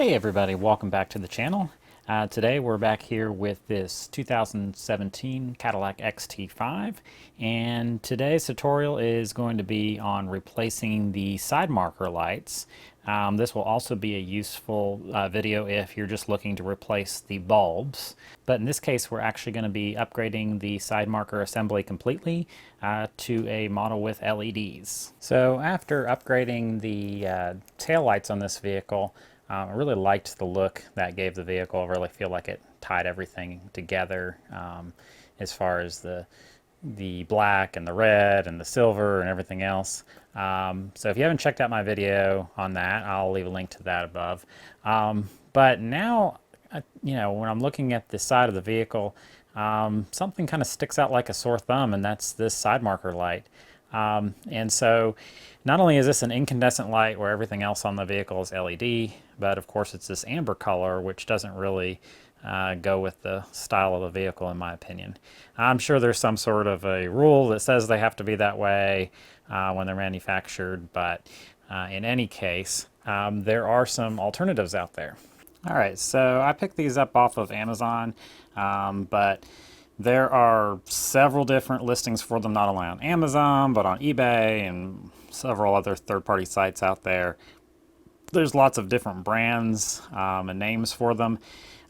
Hey everybody, welcome back to the channel. Today we're back here with this 2017 Cadillac XT5, and today's tutorial is going to be on replacing the side marker lights. This will also be a useful video if you're just looking to replace the bulbs, but in this case we're actually going to be upgrading the side marker assembly completely to a model with LEDs. So after upgrading the tail lights on this vehicle, I really liked the look that gave the vehicle. I really feel like it tied everything together as far as the black and the red and the silver and everything else. So if you haven't checked out my video on that, I'll leave a link to that above. But now, when I'm looking at the side of the vehicle, something kind of sticks out like a sore thumb, and that's this side marker light. And so not only is this an incandescent light where everything else on the vehicle is LED, but of course it's this amber color, which doesn't really go with the style of the vehicle, in my opinion. I'm sure there's some sort of a rule that says they have to be that way when they're manufactured, but in any case, there are some alternatives out there. All right, so I picked these up off of Amazon, but there are several different listings for them, not only on Amazon, but on eBay and several other third-party sites out there. There's lots of different brands and names for them.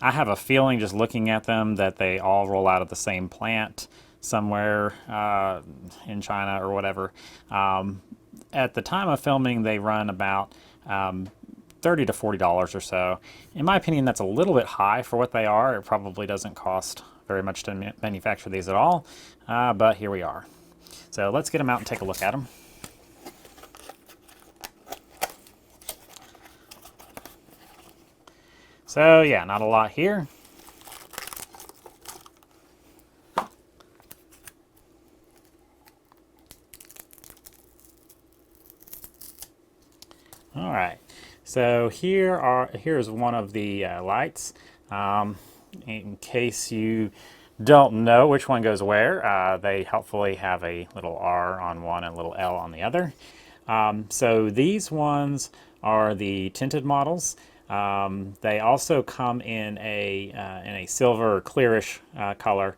I have a feeling, just looking at them, that they all roll out of the same plant somewhere in China or whatever. At the time of filming, they run about $30 to $40 or so. In my opinion, that's a little bit high for what they are. It probably doesn't cost very much to manufacture these at all, but here we are. So let's get them out and take a look at them. So yeah, not a lot here. All right, so here's one of the lights. In case you don't know which one goes where, they helpfully have a little R on one and a little L on the other. So these ones are the tinted models. They also come in a silver or clearish color,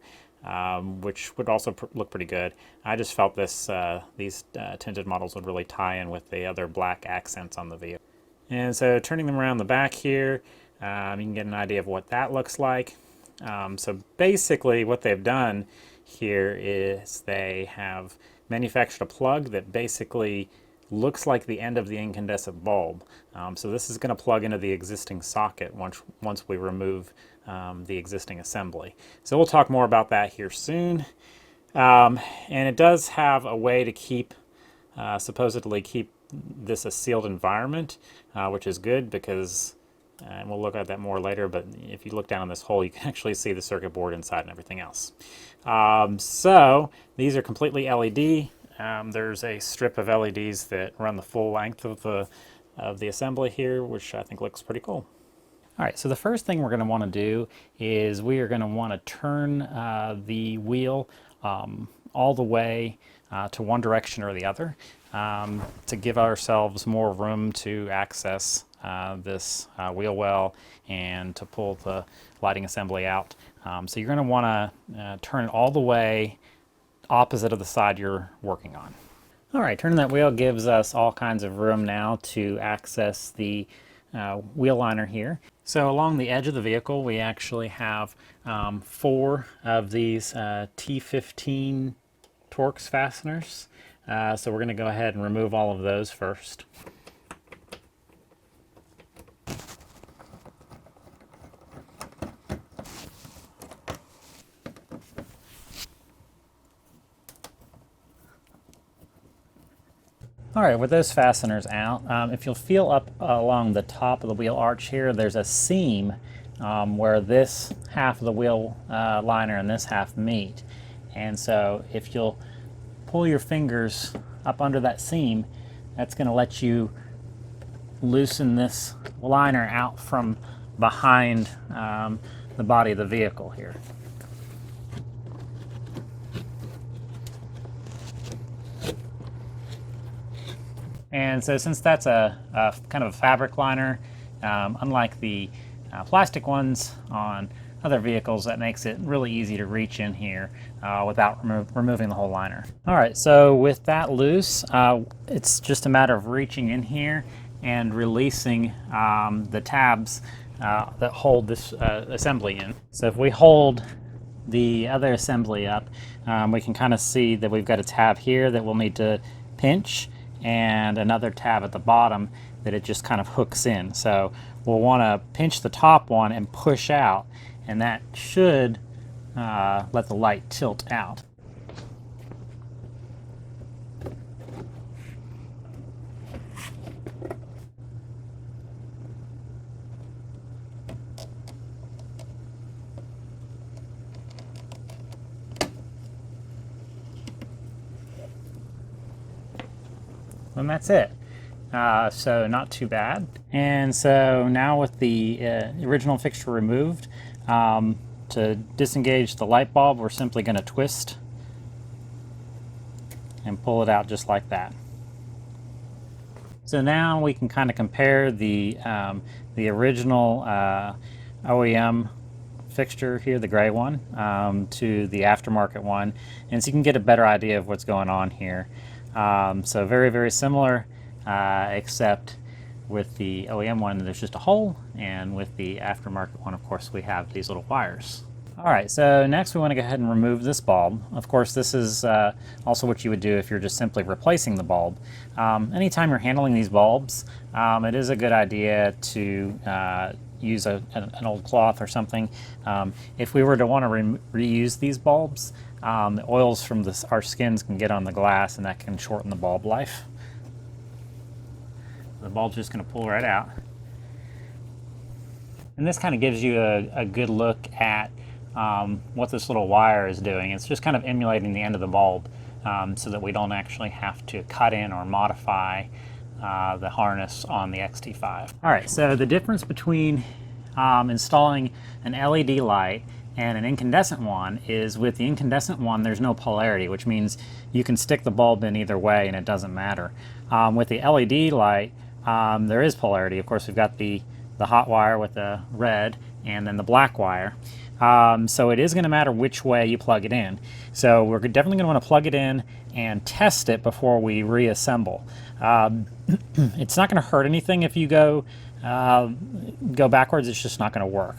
which would also look pretty good. I just felt these tinted models would really tie in with the other black accents on the vehicle. And so turning them around the back here, you can get an idea of what that looks like. So basically what they've done here is they have manufactured a plug that basically looks like the end of the incandescent bulb. So this is going to plug into the existing socket once we remove the existing assembly. So we'll talk more about that here soon. And it does have a way to supposedly keep this a sealed environment, which is good because, and we'll look at that more later, but if you look down in this hole, you can actually see the circuit board inside and everything else. So these are completely LED. There's a strip of LEDs that run the full length of the assembly here, which I think looks pretty cool. All right, so the first thing we're going to want to do is we are going to want to turn the wheel all the way to one direction or the other to give ourselves more room to access this wheel well and to pull the lighting assembly out. So you're going to want to turn it all the way opposite of the side you're working on. All right, turning that wheel gives us all kinds of room now to access the wheel liner here. So along the edge of the vehicle, we actually have 4 of these T15 Torx fasteners. So we're going to go ahead and remove all of those first. All right, with those fasteners out, if you'll feel up along the top of the wheel arch here, there's a seam where this half of the wheel liner and this half meet. And so if you'll pull your fingers up under that seam, that's going to let you loosen this liner out from behind the body of the vehicle here. And so since that's a kind of a fabric liner, Unlike the plastic ones on other vehicles, that makes it really easy to reach in here without removing the whole liner. All right, so with that loose, it's just a matter of reaching in here and releasing the tabs that hold this assembly in. So if we hold the other assembly up, we can kind of see that we've got a tab here that we'll need to pinch, and another tab at the bottom that it just kind of hooks in. So we'll want to pinch the top one and push out, and that should let the light tilt out. And that's it. So not too bad. And so now with the original fixture removed, to disengage the light bulb, we're simply going to twist and pull it out just like that. So now we can kind of compare the original OEM fixture here, the gray one, to the aftermarket one, and so you can get a better idea of what's going on here. So very, very similar, except with the OEM one, there's just a hole, and with the aftermarket one, of course, we have these little wires. All right, so next we want to go ahead and remove this bulb. Of course, this is also what you would do if you're just simply replacing the bulb. Anytime you're handling these bulbs, it is a good idea to use an old cloth or something. If we were to want to reuse these bulbs, the oils from our skins can get on the glass, and that can shorten the bulb life. The bulb's just going to pull right out. And this kind of gives you a good look at what this little wire is doing. It's just kind of emulating the end of the bulb, so that we don't actually have to cut in or modify the harness on the XT5. All right, so the difference between installing an LED light and an incandescent one is, with the incandescent one, there's no polarity, which means you can stick the bulb in either way and it doesn't matter. With the LED light, there is polarity. Of course, we've got the hot wire with the red and then the black wire. So it is going to matter which way you plug it in. So we're definitely going to want to plug it in and test it before we reassemble. It's not going to hurt anything if you go backwards. It's just not going to work.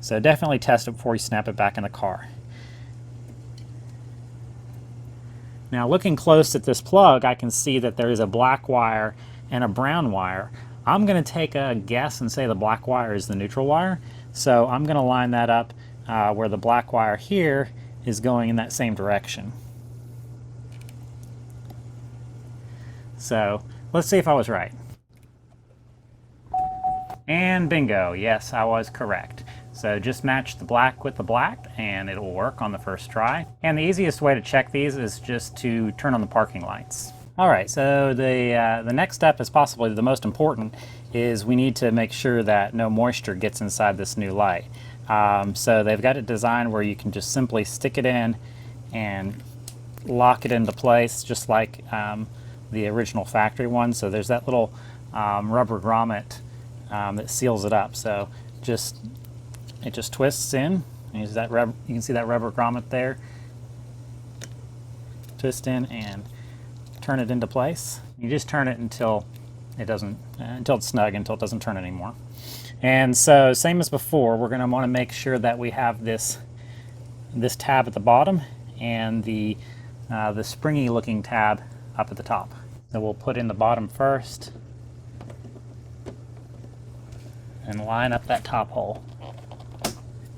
So definitely test it before you snap it back in the car. Now, looking close at this plug, I can see that there is a black wire and a brown wire. I'm going to take a guess and say the black wire is the neutral wire. So I'm going to line that up where the black wire here is going in that same direction. So let's see if I was right. And bingo, yes, I was correct. So just match the black with the black and it'll work on the first try. And the easiest way to check these is just to turn on the parking lights. All right, so the next step is possibly the most important, is we need to make sure that no moisture gets inside this new light. So they've got it designed where you can just simply stick it in and lock it into place, just like the original factory one. So there's that little rubber grommet that seals it up. So it just twists in. You can see that rubber grommet there. Twist in and turn it into place. You just turn it until it's snug, until it doesn't turn anymore. And so, same as before, we're going to want to make sure that we have this tab at the bottom and the springy looking tab up at the top. So we'll put in the bottom first and line up that top hole.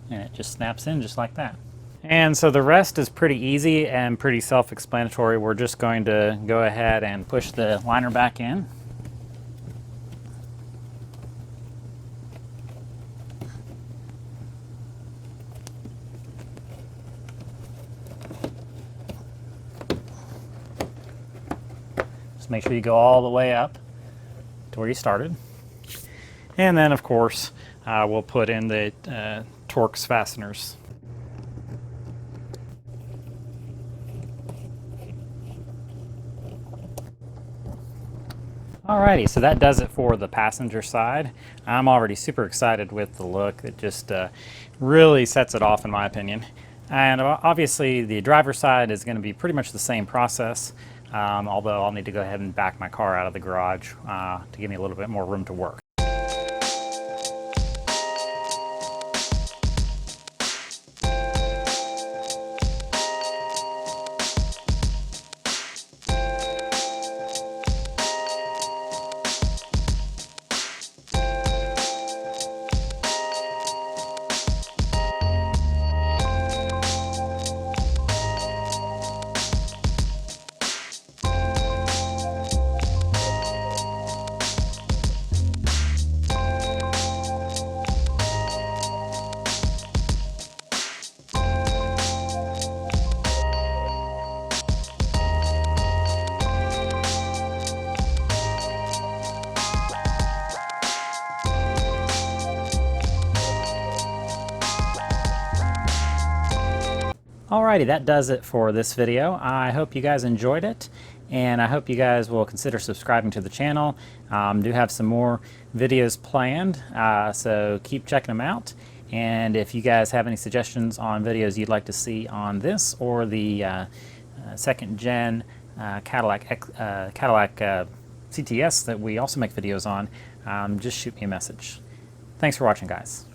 And it just snaps in just like that. And so the rest is pretty easy and pretty self-explanatory. We're just going to go ahead and push the liner back in. Just make sure you go all the way up to where you started. And then, of course, we'll put in the Torx fasteners. Alrighty, so that does it for the passenger side. I'm already super excited with the look. It just really sets it off in my opinion. And obviously the driver's side is going to be pretty much the same process, although I'll need to go ahead and back my car out of the garage to give me a little bit more room to work. Alrighty, that does it for this video. I hope you guys enjoyed it, and I hope you guys will consider subscribing to the channel. Do have some more videos planned, so keep checking them out. And if you guys have any suggestions on videos you'd like to see on this or the second gen Cadillac CTS that we also make videos on, just shoot me a message. Thanks for watching, guys.